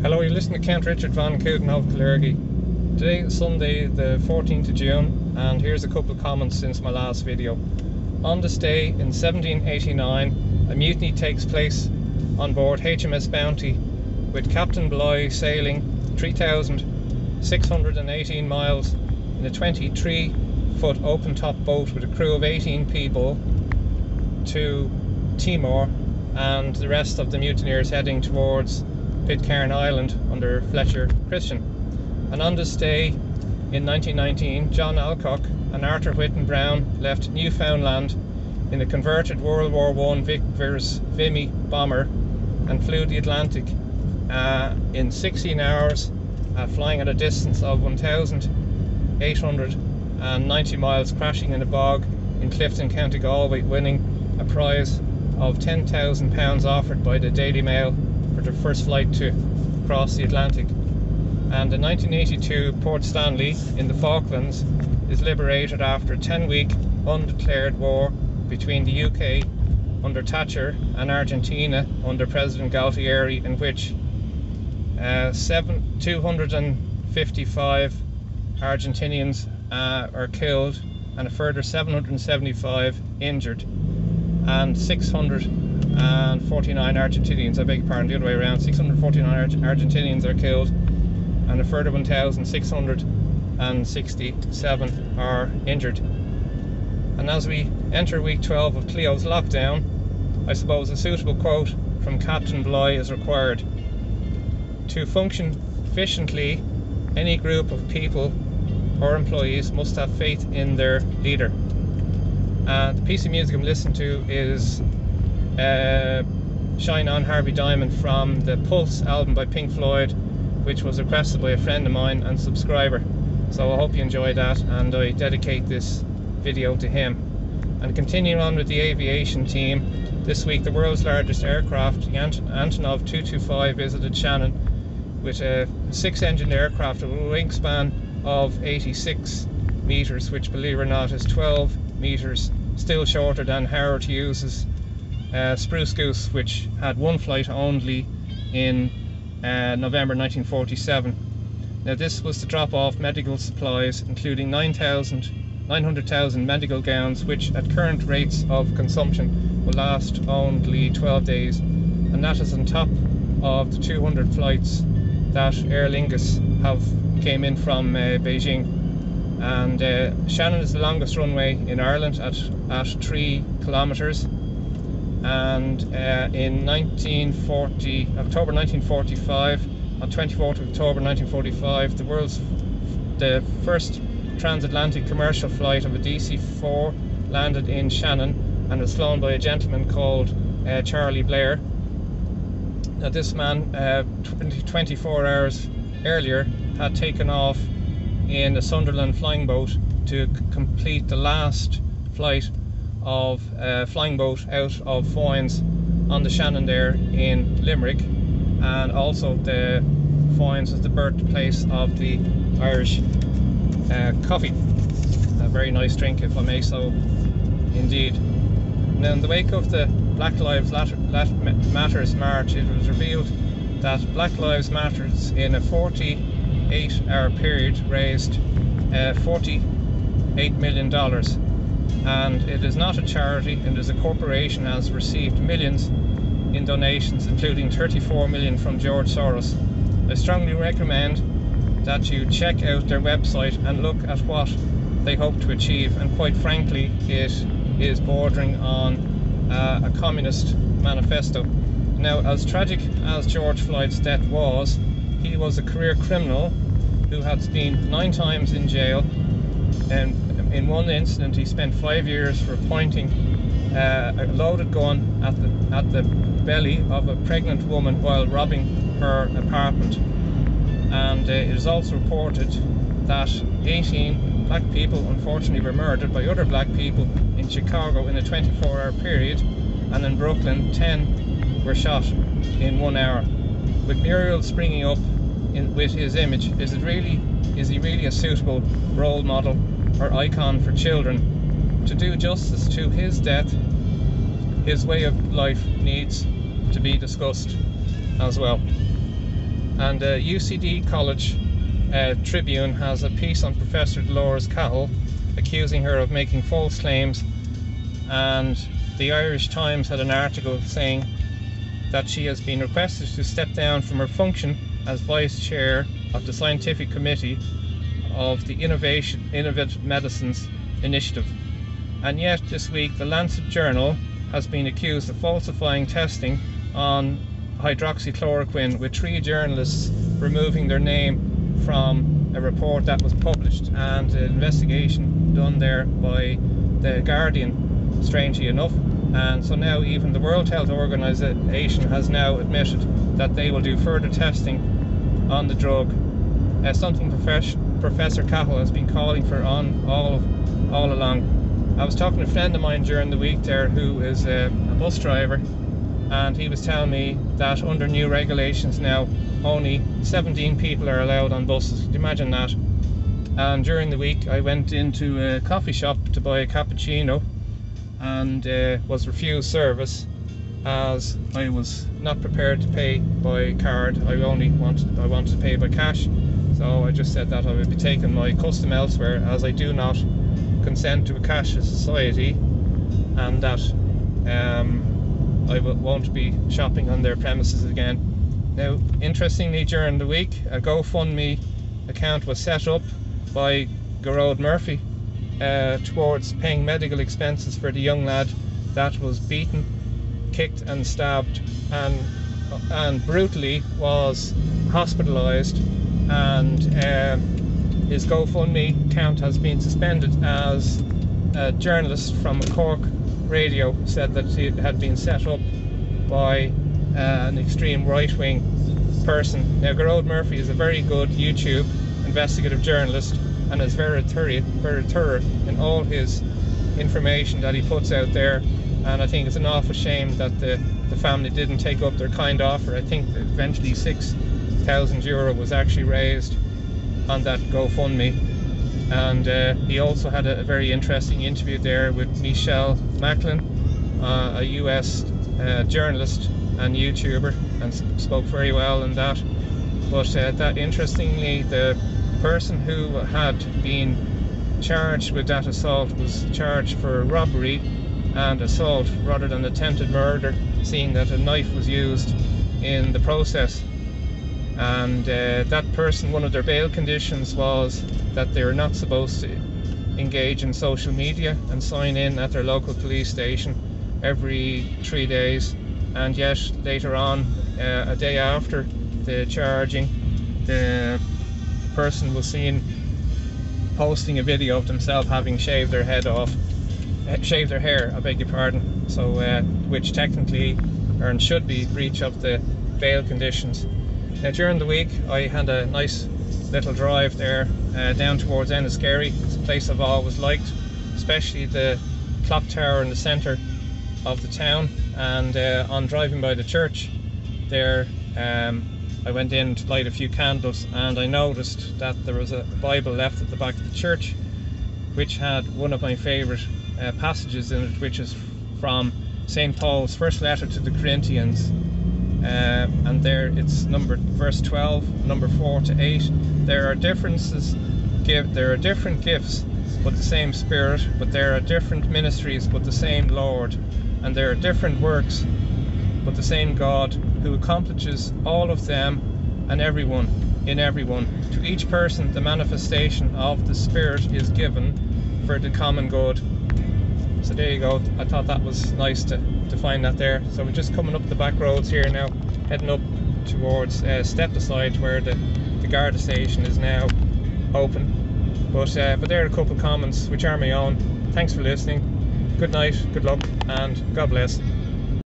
Hello, you're listening to Count Richard von Coudenhove Kalergi. Today is Sunday the 14th of June, and here's a couple of comments since my last video. On this day in 1789, a mutiny takes place on board HMS Bounty, with Captain Bligh sailing 3,618 miles in a 23-foot open-top boat with a crew of 18 people to Timor, and the rest of the mutineers heading towards Pitcairn Island under Fletcher Christian. And on this day in 1919, John Alcock and Arthur Whitten Brown left Newfoundland in a converted World War I Vickers Vimy bomber and flew the Atlantic in 16 hours, flying at a distance of 1,890 miles, crashing in a bog in Clifton, County Galway, winning a prize of £10,000 offered by the Daily Mail for their first flight to cross the Atlantic. And in 1982, Port Stanley in the Falklands is liberated after a 10-week undeclared war between the UK under Thatcher and Argentina under President Galtieri, in which 255 Argentinians are killed and a further 775 injured, and 649 Argentinians, I beg your pardon, the other way around, 649 Argentinians are killed and a further 1,667 are injured. And as we enter week 12 of Cleo's lockdown, I suppose a suitable quote from Captain Bligh is required. To function efficiently, any group of people or employees must have faith in their leader. The piece of music I'm listening to is Shine On Harvey Diamond from the Pulse album by Pink Floyd, which was requested by a friend of mine and subscriber. So I hope you enjoy that, and I dedicate this video to him. And continuing on with the aviation team, this week the world's largest aircraft, the Antonov 225, visited Shannon with a 6-engined aircraft with a wingspan of 86 meters, which, believe it or not, is 12 meters, still shorter than Howard Hughes's Spruce Goose, which had one flight only in November 1947. Now, this was to drop off medical supplies, including 900,000 medical gowns, which at current rates of consumption will last only 12 days, and that is on top of the 200 flights that Aer Lingus have came in from Beijing. And Shannon is the longest runway in Ireland at 3 kilometers. And in October 1945, on 24th of October 1945, the first transatlantic commercial flight of a DC-4 landed in Shannon and was flown by a gentleman called Charlie Blair. Now, this man 24 hours earlier had taken off in a Sunderland flying boat to complete the last flight of a flying boat out of Foynes on the Shannon there in Limerick. And also the Foynes is the birthplace of the Irish coffee, a very nice drink, if I may so indeed. Now, in the wake of the Black Lives Matters march, it was revealed that Black Lives Matters in a 48-hour period raised $48 million, and it is not a charity, it is a corporation, has received millions in donations, including 34 million from George Soros. I strongly recommend that you check out their website and look at what they hope to achieve, and quite frankly it is bordering on a communist manifesto. Now, as tragic as George Floyd's death was, he was a career criminal who had been 9 times in jail, and in one incident he spent 5 years for pointing a loaded gun at the belly of a pregnant woman while robbing her apartment. And it is also reported that 18 black people unfortunately were murdered by other black people in Chicago in a 24-hour period, and in Brooklyn 10 were shot in 1 hour. With Muriel springing up with his image, is he really a suitable role model or icon for children? To do justice to his death, his way of life needs to be discussed as well. And the UCD College Tribune has a piece on Professor Delores Cahill accusing her of making false claims, and the Irish Times had an article saying that she has been requested to step down from her function as Vice Chair of the Scientific Committee of the Innovative Medicines Initiative. And yet this week the Lancet Journal has been accused of falsifying testing on hydroxychloroquine, with 3 journalists removing their name from a report that was published, and an investigation done there by the Guardian, strangely enough. And so now even the World Health Organization has now admitted that they will do further testing on the drug, something Professor Cahill has been calling for all along. I was talking to a friend of mine during the week there who is a bus driver, and he was telling me that under new regulations now only 17 people are allowed on buses. Can you imagine that? And during the week I went into a coffee shop to buy a cappuccino, and was refused service as I was not prepared to pay by card. I wanted to pay by cash, so I just said that I would be taking my custom elsewhere, as I do not consent to a cashless society, and that I won't be shopping on their premises again. Now, interestingly, during the week a GoFundMe account was set up by Gearoid Murphy towards paying medical expenses for the young lad that was beaten, kicked and stabbed, and brutally was hospitalized, and his GoFundMe account has been suspended as a journalist from a Cork radio said that it had been set up by an extreme right-wing person. Now, Gearoid Murphy is a very good YouTube investigative journalist and is very thorough in all his information that he puts out there, and I think it's an awful shame that the family didn't take up their kind offer. I think that eventually €6,000 was actually raised on that GoFundMe. And he also had a very interesting interview there with Michelle Macklin, a US journalist and YouTuber, and spoke very well in that. But that interestingly, the person who had been charged with that assault was charged for robbery and assault rather than attempted murder, seeing that a knife was used in the process. And that person, one of their bail conditions was that they were not supposed to engage in social media and sign in at their local police station every 3 days. And yet later on, a day after the charging, the person was seen posting a video of themselves having shaved their hair, I beg your pardon. So which technically should be breach of the bail conditions. Now, during the week I had a nice little drive there down towards Enniskerry. It's a place I've always liked, especially the clock tower in the centre of the town. And on driving by the church there, I went in to light a few candles, and I noticed that there was a Bible left at the back of the church which had one of my favourite passages in it, which is from St. Paul's first letter to the Corinthians, and there it's verse 12, number 4 to 8. There are different gifts but the same Spirit, but there are different ministries but the same Lord, and there are different works but the same God, who accomplishes all of them and everyone in everyone. To each person the manifestation of the Spirit is given for the common good. So there you go. I thought that was nice to find that there. So we're just coming up the back roads here now, heading up towards Stepaside, where the Garda station is now open. But there are a couple of comments which are my own. Thanks for listening. Good night, good luck, and God bless.